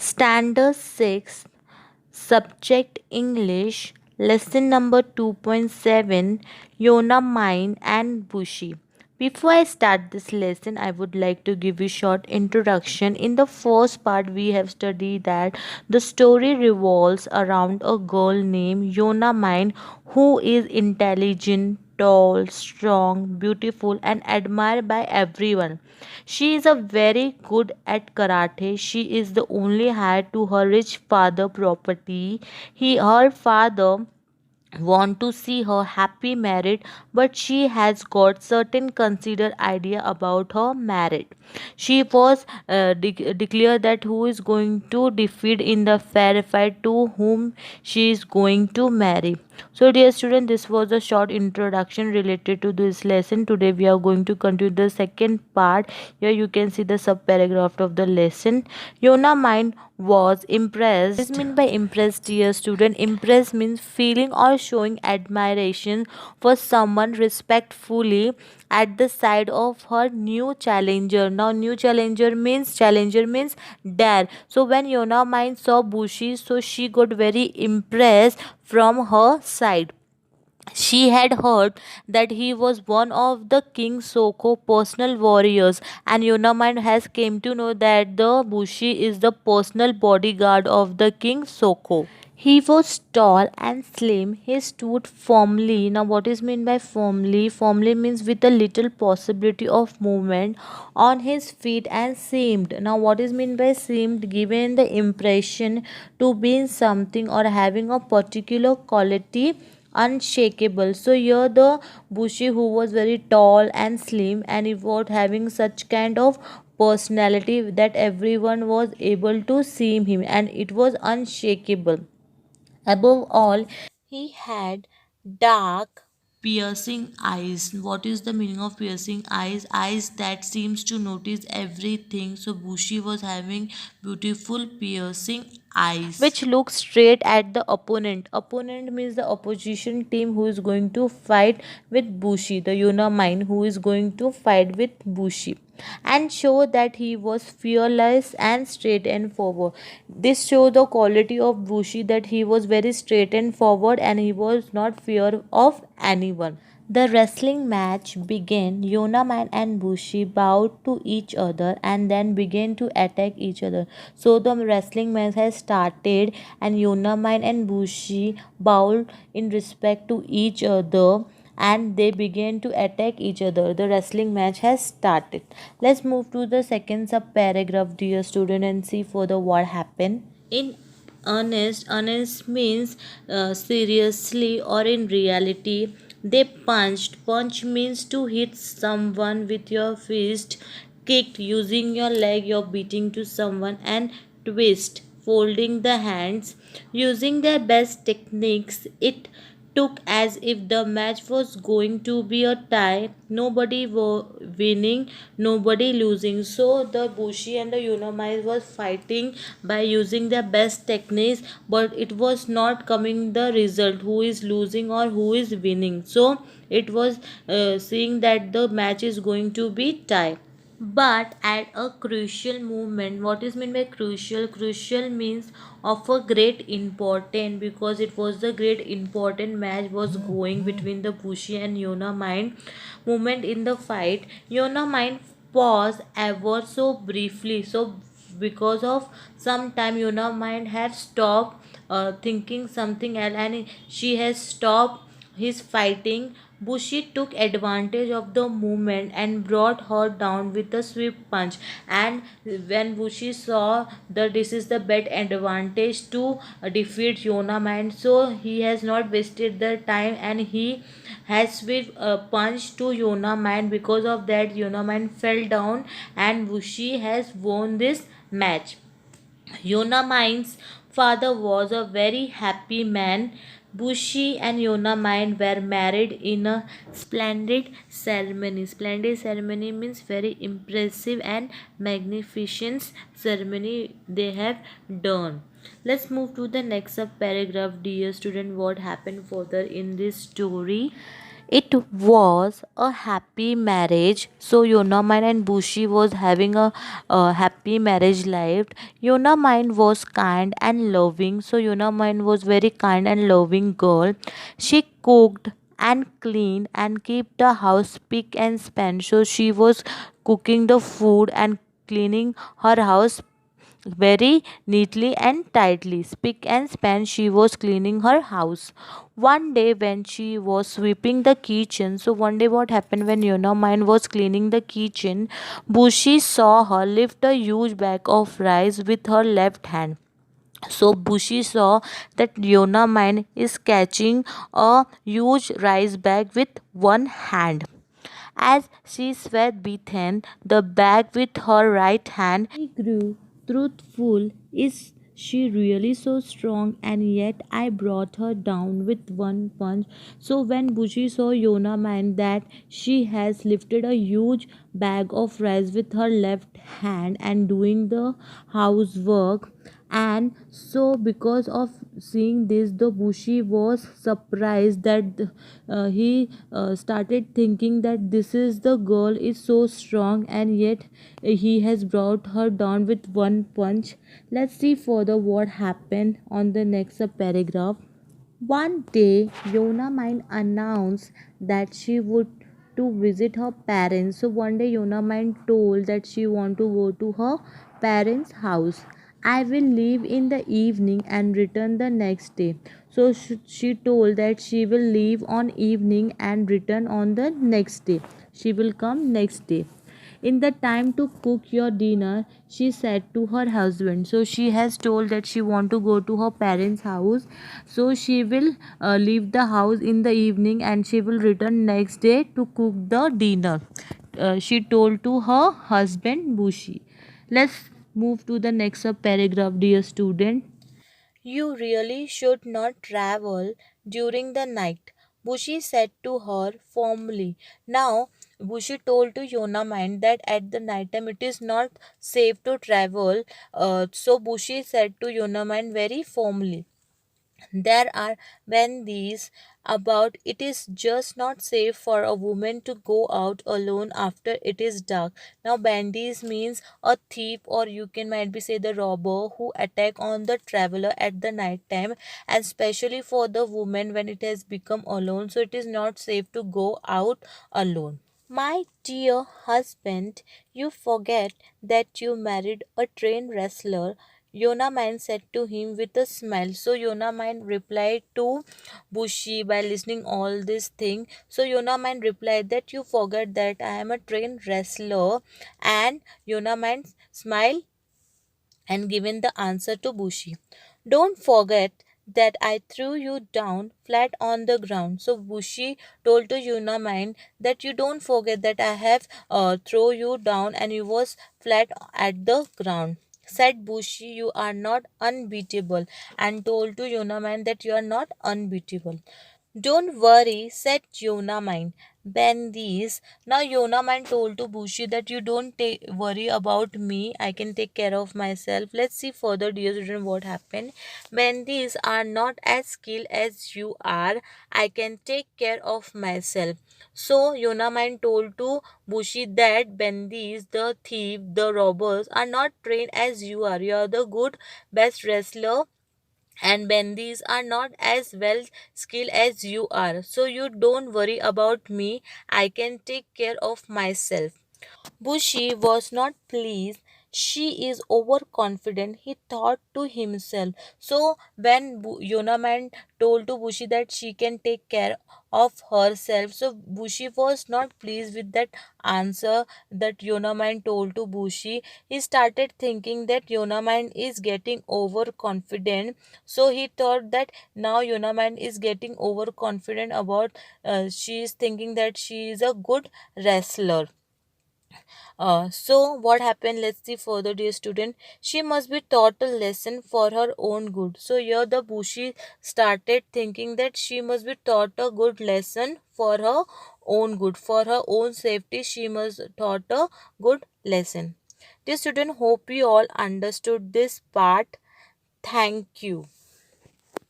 Standard 6, Subject English, Lesson number 2.7, Yonamine and Bushi. Before I start this lesson, I would like to give you short introduction. In the first part, we have studied that the story revolves around a girl named Yonamine who is intelligent, tall, strong, beautiful, and admired by everyone. She is a very good at karate. She is the only heir to her rich father property. Her father want to see her happy married, but she has got certain considered idea about her marriage. She was declared that who is going to defeat in the fair fight to whom she is going to marry. So dear student, this was a short introduction related to this lesson. Today we are going to continue the second part. Here you can see the sub paragraph of the lesson. Yona mind was impressed. What is mean by impressed, dear student? Impressed means feeling or showing admiration for someone respectfully at the side of her new challenger. Now new challenger means dare. So when Yona mind saw Bushi, so she got very impressed from her side. She had heard that he was one of the King Soko personal warriors, and Yonamine has came to know that the Bushi is the personal bodyguard of the King Soko. He was tall and slim. He stood firmly. Now, what is meant by firmly? Firmly means with a little possibility of movement on his feet and seemed. Now, what is meant by seemed? Given the impression to be in something or having a particular quality unshakable. So here the Bushi who was very tall and slim and he was having such kind of personality that everyone was able to see him and it was unshakable. Above all, he had dark, piercing eyes. What is the meaning of piercing eyes? Eyes that seems to notice everything. So Bushi was having beautiful piercing eyes which look straight at the opponent. Opponent means the opposition team who is going to fight with Bushi, the Yunamine who is going to fight with Bushi, and show that he was fearless and straight and forward. This show the quality of Bushi, that he was very straight and forward and he was not fear of anyone. The wrestling match began. Yonaman and Bushi bowed to each other and then began to attack each other. So the wrestling match has started and Yonaman and Bushi bowed in respect to each other and they began to attack each other. The wrestling match has started. Let's move to the second sub paragraph, dear student, and see further what happened. In earnest means seriously or in reality. They punched. Punch means to hit someone with your fist. Kicked using your leg, you're beating to someone, and twist, folding the hands. Using their best techniques, it took as if the match was going to be a tie. Nobody were winning, nobody losing. So the Bushi and the Unomai was fighting by using their best techniques, but it was not coming the result who is losing or who is winning. So it was seeing that the match is going to be tie. But at a crucial moment, what is meant by crucial? Crucial means of a great important, because it was the great important match was going between the Bushi and Yona Mind. Moment in the fight, Yona Mind paused ever so briefly. So because of some time, Yona Mind had stopped thinking something else and she has stopped his fighting. Bushi took advantage of the movement and brought her down with a swift punch. And when Bushi saw that this is the bad advantage to defeat Yona Man, so he has not wasted the time and he has swift punch to Yona Man. Because of that, Yona Man fell down and Bushi has won this match. Yonamine's father was a very happy man. Bushi and Yonamine were married in a splendid ceremony. Splendid ceremony means very impressive and magnificent ceremony they have done. Let's move to the next sub paragraph, dear student. What happened further in this story? It was a happy marriage. So Yonamine and Bushi was having a happy marriage life. Yonamine was kind and loving. So Yonamine was very kind and loving girl. She cooked and cleaned and kept the house spick and span. So she was cooking the food and cleaning her house very neatly and tightly. Spick and span, she was cleaning her house. One day, when she was sweeping the kitchen, so one day, what happened when Yonamine was cleaning the kitchen? Bushi saw her lift a huge bag of rice with her left hand. So Bushi saw that Yonamine is catching a huge rice bag with one hand. As she swept behind the bag with her right hand, he grew truthful. Is she really so strong? And yet I brought her down with one punch. So when Bushi saw Yona man that she has lifted a huge bag of rice with her left hand and doing the housework, and so because of seeing this, the Bushi was surprised that he started thinking that this is the girl is so strong, and yet he has brought her down with one punch. Let's see further what happened on the next paragraph. One day, Yona Mind announced that she would to visit her parents. So one day, Yona Mind told that she want to go to her parents' house. I will leave in the evening and return the next day. So she told that she will leave on evening and return on the next day. She will come next day. In the time to cook your dinner, she said to her husband. So she has told that she want to go to her parents house, so she will leave the house in the evening and she will return next day to cook the dinner. She told to her husband Bushi. Let's move to the next paragraph, dear student. You really should not travel during the night, Bushi said to her firmly. Now, Bushi told to Yonamine that at the night time it is not safe to travel. So Bushi said to Yonamine very firmly. There are bandits about. It is just not safe for a woman to go out alone after it is dark. Now bandits means a thief, or you can might be say the robber who attack on the traveler at the night time, and especially for the woman when it has become alone, so it is not safe to go out alone. My dear husband, you forget that you married a trained wrestler, Yonamine said to him with a smile. So Yonamine replied to Bushi by listening all this thing. So Yonamine replied that you forget that I am a trained wrestler, and Yonamine smiled and given the answer to Bushi. Don't forget that I threw you down flat on the ground. So Bushi told to Yunamine that you don't forget that I have throw you down and you was flat at the ground. Said Bushi, you are not unbeatable, and told to Yunamine that you are not unbeatable. Don't worry, said Yonamine. Ben these. Now Yonamine told to Bushi that you don't worry about me. I can take care of myself. Let's see further, dear children, what happened. Ben these are not as skilled as you are. I can take care of myself. So Yonamine told to Bushi that Bendis, the thief, the robbers, are not trained as you are. You are the good, best wrestler, and bendis are not as well skilled as you are, so you don't worry about me. I can take care of myself. Bushi was not pleased. She is overconfident, he thought to himself. So, when Yonaman told to Bushi that she can take care of herself, so Bushi was not pleased with that answer that Yonaman told to Bushi. He started thinking that Yonaman is getting overconfident. So, he thought that now Yonaman is getting overconfident about she is thinking that she is a good wrestler. So what happened? Let's see further, dear student. She must be taught a lesson for her own good. So here the Bushi started thinking that she must be taught a good lesson for her own good, for her own safety. She must taught a good lesson. Dear student, hope you all understood this part. Thank you.